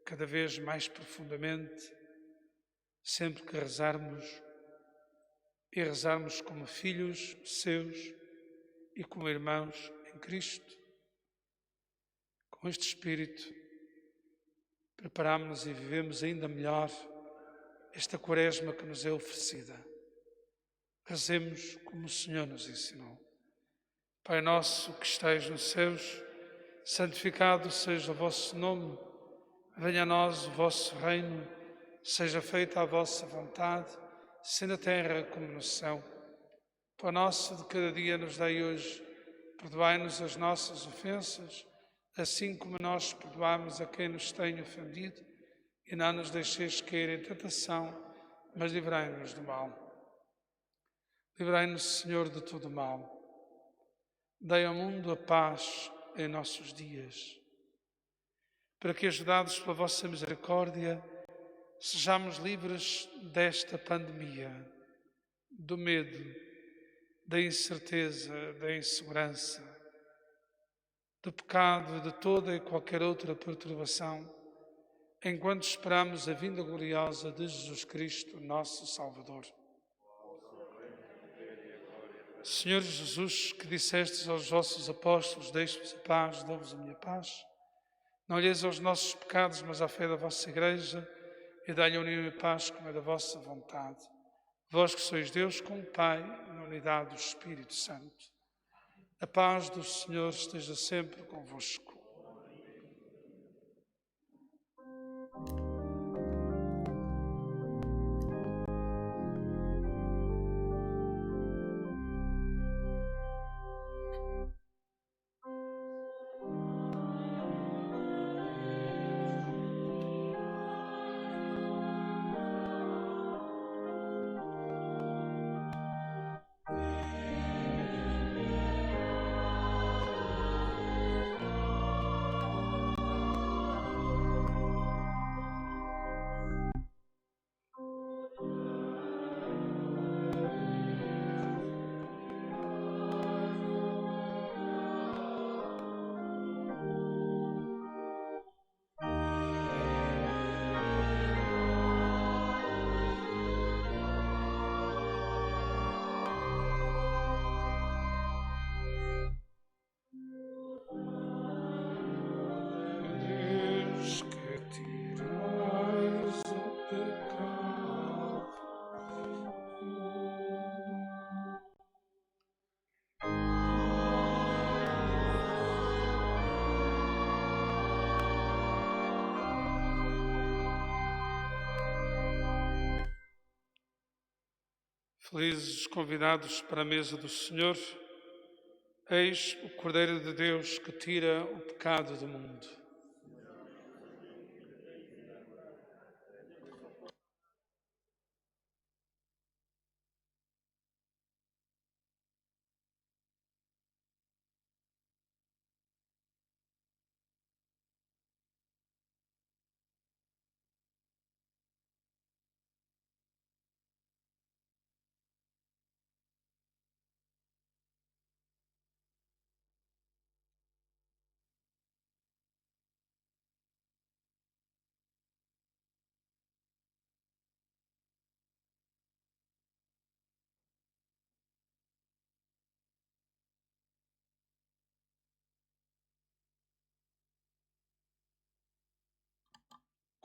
cada vez mais profundamente, sempre que rezarmos, e rezarmos como filhos seus e como irmãos em Cristo. Com este Espírito, preparamos-nos e vivemos ainda melhor esta quaresma que nos é oferecida. Rezemos como o Senhor nos ensinou. Pai nosso que estais nos céus, santificado seja o vosso nome. Venha a nós o vosso reino, seja feita a vossa vontade, assim na terra como no céu. O pão nosso de cada dia nos dai hoje. Perdoai-nos as nossas ofensas, assim como nós perdoamos a quem nos tem ofendido, e não nos deixeis cair em tentação, mas livrai-nos do mal. Livrai-nos, Senhor, de todo o mal. Dai ao mundo a paz em nossos dias, para que, ajudados pela vossa misericórdia, sejamos livres desta pandemia, do medo, da incerteza, da insegurança, do pecado e de toda e qualquer outra perturbação, enquanto esperamos a vinda gloriosa de Jesus Cristo, nosso Salvador. Senhor Jesus, que dissestes aos vossos apóstolos, deixo-vos a paz, dou-vos a minha paz, não olheis aos nossos pecados, mas à fé da vossa Igreja, e dai-lhe a união e paz como é da vossa vontade. Vós que sois Deus com o Pai, na unidade do Espírito Santo. A paz do Senhor esteja sempre convosco. Deus, que tirais o pecado. Felizes os convidados para a mesa do Senhor. Eis o Cordeiro de Deus que tira o pecado do mundo.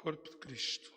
corpo de Cristo.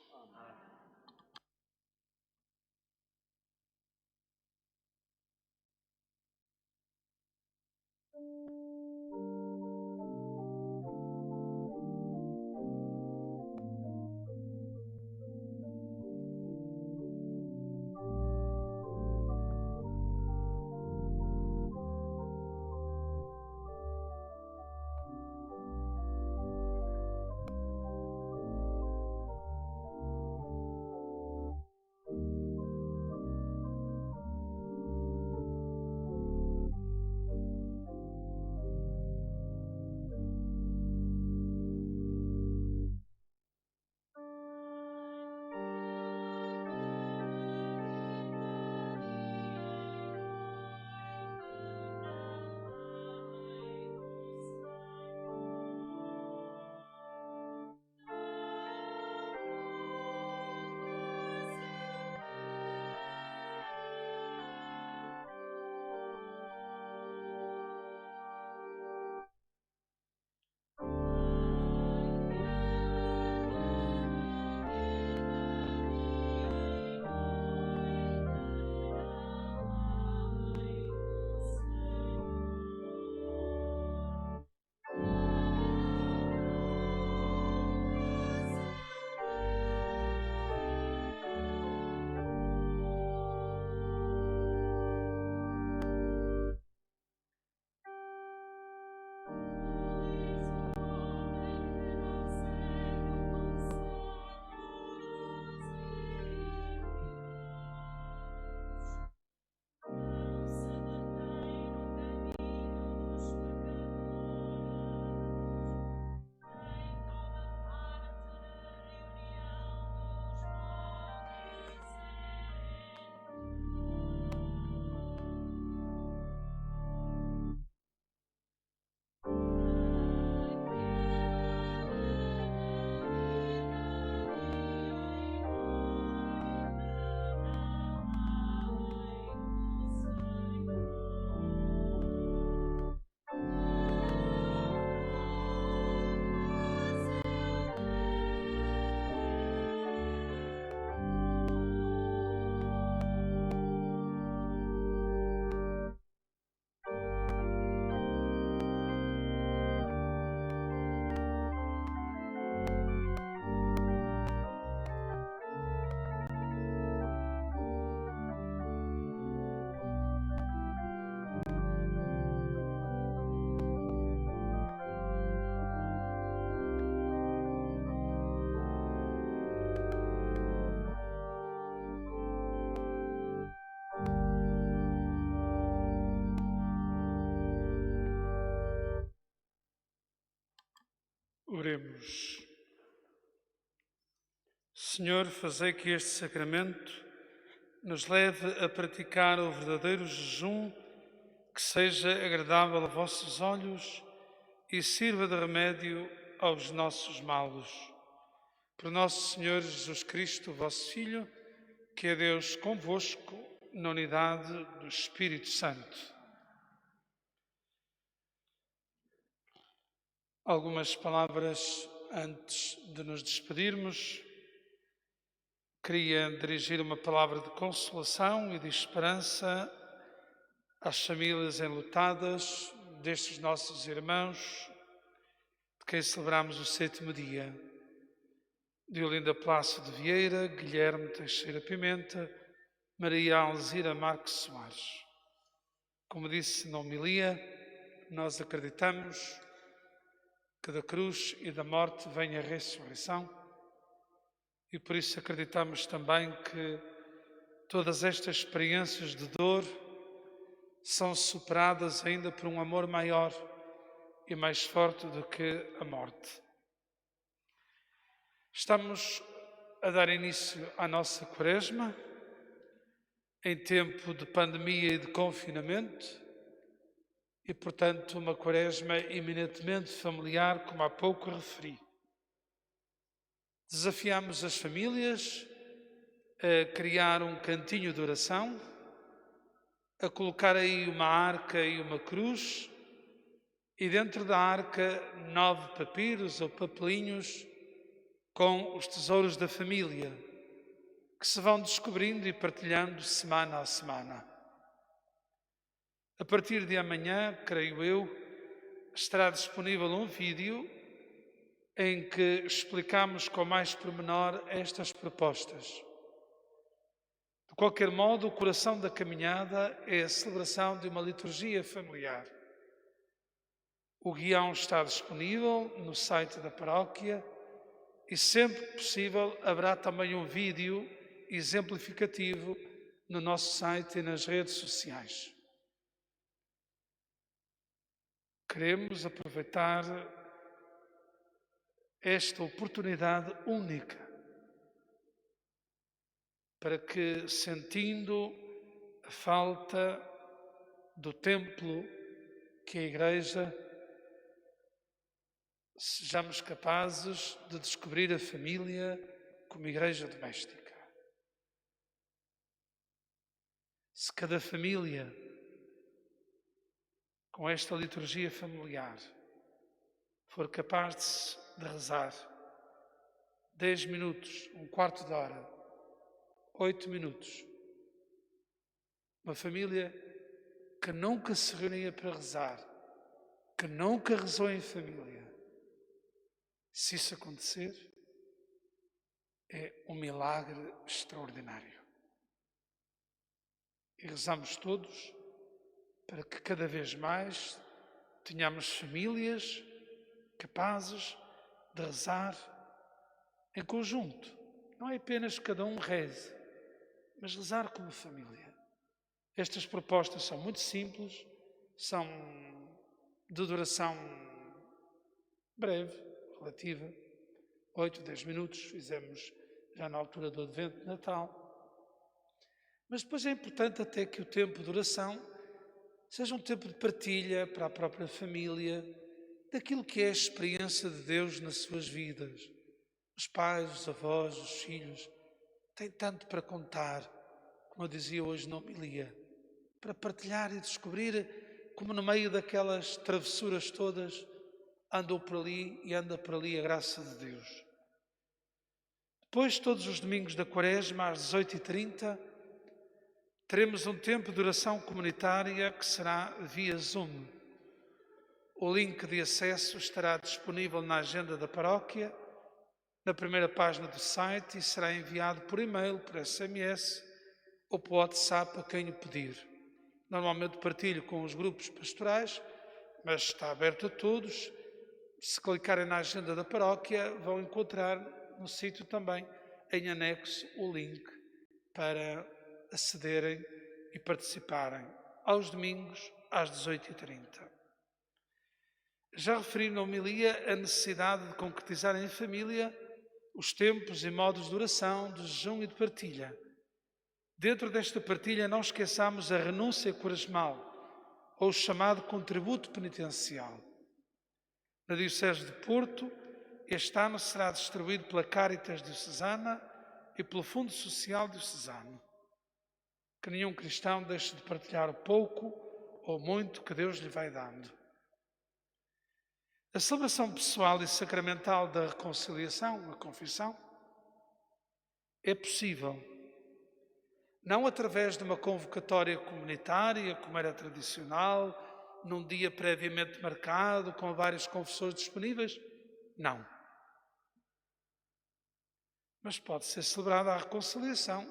Oremos. Senhor, fazei que este sacramento nos leve a praticar o verdadeiro jejum, que seja agradável a vossos olhos e sirva de remédio aos nossos males. Por nosso Senhor Jesus Cristo, vosso Filho, que é Deus convosco, na unidade do Espírito Santo. Algumas palavras antes de nos despedirmos. Queria dirigir uma palavra de consolação e de esperança às famílias enlutadas destes nossos irmãos, de quem celebramos o 7º dia. Diolinda Plácio de Vieira, Guilherme Teixeira Pimenta, Maria Alzira Marques Soares. Como disse na homilia, nós acreditamos que da cruz e da morte vem a ressurreição e por isso acreditamos também que todas estas experiências de dor são superadas ainda por um amor maior e mais forte do que a morte. Estamos a dar início à nossa Quaresma em tempo de pandemia e de confinamento e, portanto, uma Quaresma eminentemente familiar, como há pouco referi. Desafiamos as famílias a criar um cantinho de oração, a colocar aí uma arca e uma cruz e dentro da arca 9 papiros ou papelinhos com os tesouros da família, que se vão descobrindo e partilhando semana a semana. A partir de amanhã, creio eu, estará disponível um vídeo em que explicamos com mais pormenor estas propostas. De qualquer modo, o coração da caminhada é a celebração de uma liturgia familiar. O guião está disponível no site da paróquia e, sempre que possível, haverá também um vídeo exemplificativo no nosso site e nas redes sociais. Queremos aproveitar esta oportunidade única para que, sentindo a falta do templo que é a Igreja, sejamos capazes de descobrir a família como igreja doméstica. Se cada família, com esta liturgia familiar, for capaz de rezar 10 minutos, um quarto de hora, 8 minutos, uma família que nunca se reunia para rezar, que nunca rezou em família, se isso acontecer, é um milagre extraordinário. E rezamos todos para que cada vez mais tenhamos famílias capazes de rezar em conjunto. Não é apenas cada um reze, mas rezar como família. Estas propostas são muito simples, são de duração breve, relativa, 8, 10 minutos, fizemos já na altura do Advento de Natal. Mas depois é importante até que o tempo de oração seja um tempo de partilha para a própria família, daquilo que é a experiência de Deus nas suas vidas. Os pais, os avós, os filhos têm tanto para contar, como eu dizia hoje na homilia, para partilhar e descobrir como no meio daquelas travessuras todas andou por ali e anda por ali a graça de Deus. Depois, todos os domingos da Quaresma, às 18h30, teremos um tempo de oração comunitária que será via Zoom. O link de acesso estará disponível na agenda da paróquia, na primeira página do site, e será enviado por e-mail, por SMS ou por WhatsApp a quem o pedir. Normalmente partilho com os grupos pastorais, mas está aberto a todos. Se clicarem na agenda da paróquia, vão encontrar no sítio também, em anexo, o link para acederem e participarem aos domingos às 18h30. Já referi na homilia a necessidade de concretizar em família os tempos e modos de oração, de jejum e de partilha. Dentro desta partilha não esqueçamos a renúncia quaresmal, ou o chamado contributo penitencial. Na Diocese de Porto, este ano será distribuído pela Caritas Diocesana e pelo Fundo Social Diocesano. Que nenhum cristão deixe de partilhar o pouco ou muito que Deus lhe vai dando. A celebração pessoal e sacramental da reconciliação, a confissão, é possível, não através de uma convocatória comunitária, como era tradicional, num dia previamente marcado, com vários confessores disponíveis, não. Mas pode ser celebrada a reconciliação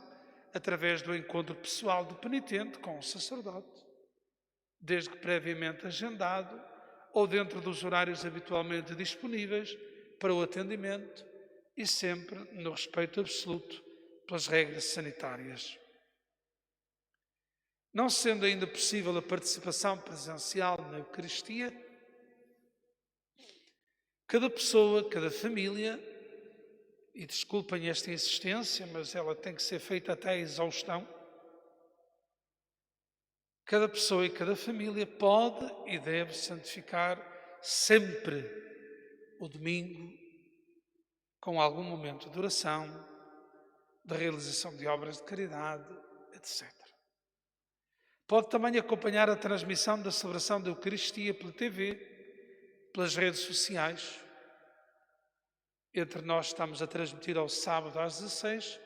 através do encontro pessoal do penitente com o sacerdote, desde que previamente agendado ou dentro dos horários habitualmente disponíveis para o atendimento e sempre no respeito absoluto pelas regras sanitárias. Não sendo ainda possível a participação presencial na Eucaristia, cada pessoa, cada família, e desculpem esta insistência, mas ela tem que ser feita até à exaustão, cada pessoa e cada família pode e deve santificar sempre o domingo com algum momento de oração, de realização de obras de caridade, etc. Pode também acompanhar a transmissão da celebração da Eucaristia pela TV, pelas redes sociais, Entre nós estamos a transmitir ao sábado às 16,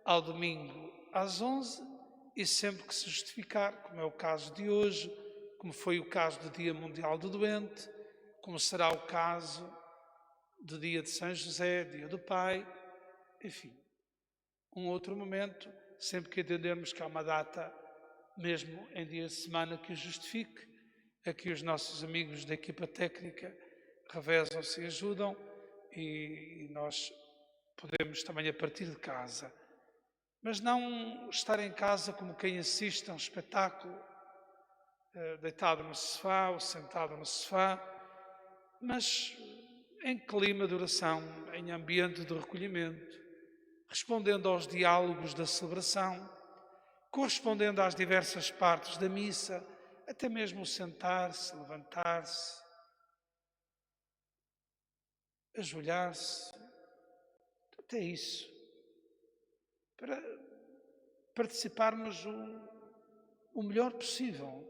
ao domingo às 11 e sempre que se justificar, como é o caso de hoje, como foi o caso do Dia Mundial do Doente, como será o caso do Dia de São José, Dia do Pai, enfim, um outro momento, sempre que entendermos que há uma data, mesmo em dia de semana, que o justifique. Aqui os nossos amigos da equipa técnica revezam-se e ajudam e nós podemos também a partir de casa. Mas não estar em casa como quem assiste a um espetáculo, deitado no sofá ou sentado no sofá, mas em clima de oração, em ambiente de recolhimento, respondendo aos diálogos da celebração, correspondendo às diversas partes da missa, até mesmo sentar-se, levantar-se, ajoelhar-se, até isso, para participarmos o melhor possível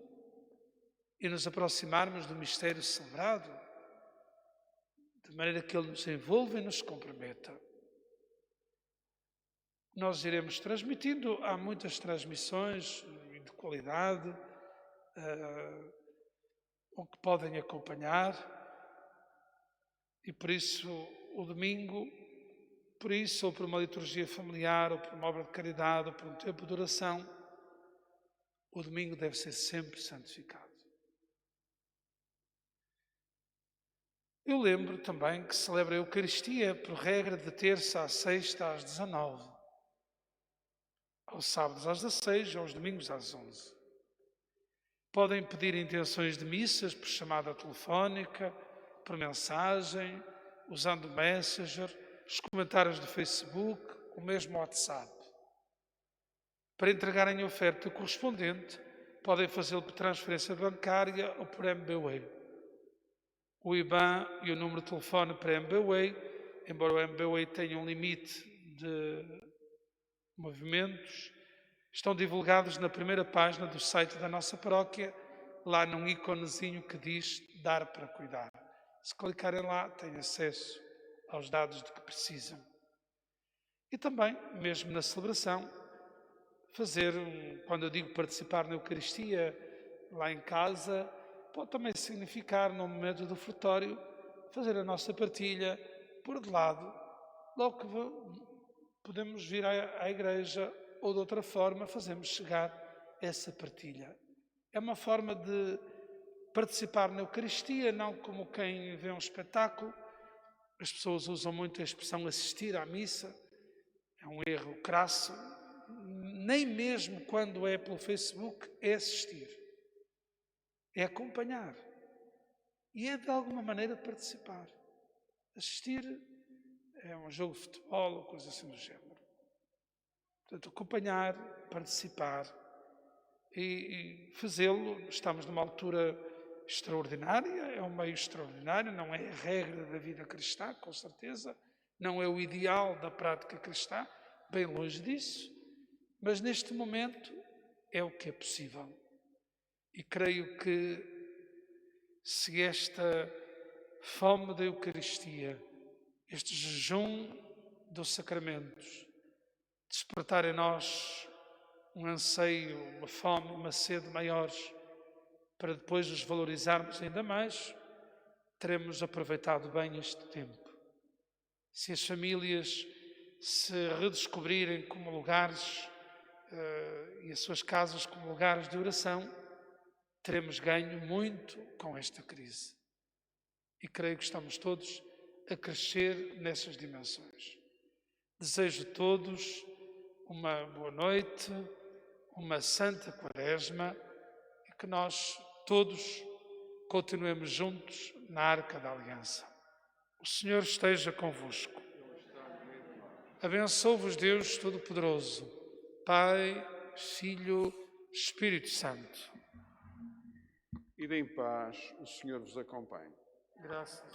e nos aproximarmos do mistério celebrado, de maneira que ele nos envolva e nos comprometa. Nós iremos transmitindo, há muitas transmissões de qualidade, o que podem acompanhar, e por isso o domingo, por isso, ou por uma liturgia familiar, ou por uma obra de caridade, ou por um tempo de oração, o domingo deve ser sempre santificado. Eu lembro também que celebra a Eucaristia por regra de terça à sexta às 19, aos sábados às 16 e aos domingos às 11. Podem pedir intenções de missas por chamada telefónica, por mensagem, usando o Messenger, os comentários do Facebook, o mesmo WhatsApp. Para entregarem a oferta correspondente, podem fazê-lo por transferência bancária ou por MBWay. O IBAN e o número de telefone para MBWay, embora o MBWay tenha um limite de movimentos, estão divulgados na primeira página do site da nossa paróquia, lá num íconezinho que diz Dar para Cuidar. Se clicarem lá, têm acesso aos dados de que precisam. E também, mesmo na celebração, quando eu digo participar na Eucaristia lá em casa, pode também significar, no momento do ofertório, fazer a nossa partilha, pôr de lado, logo que podemos vir à igreja ou de outra forma fazemos chegar essa partilha. É uma forma de participar na Eucaristia, não como quem vê um espetáculo. As pessoas usam muito a expressão assistir à missa. É um erro crasso. Nem mesmo quando é pelo Facebook é assistir. É acompanhar. E é de alguma maneira participar. Assistir é um jogo de futebol ou coisa assim do género. Portanto, acompanhar, participar e fazê-lo. Estamos numa altura extraordinária, é um meio extraordinário, não é a regra da vida cristã, com certeza, não é o ideal da prática cristã, bem longe disso, mas neste momento é o que é possível. E creio que se esta fome da Eucaristia, este jejum dos sacramentos, despertar em nós um anseio, uma fome, uma sede maiores, para depois os valorizarmos ainda mais, teremos aproveitado bem este tempo. Se as famílias se redescobrirem como lugares e as suas casas como lugares de oração, teremos ganho muito com esta crise. E creio que estamos todos a crescer nessas dimensões. Desejo a todos uma boa noite, uma santa quaresma e que nós todos continuemos juntos na Arca da Aliança. O Senhor esteja convosco. Abençoe-vos Deus Todo-Poderoso, Pai, Filho, Espírito Santo. Ide em paz, o Senhor vos acompanhe. Graças.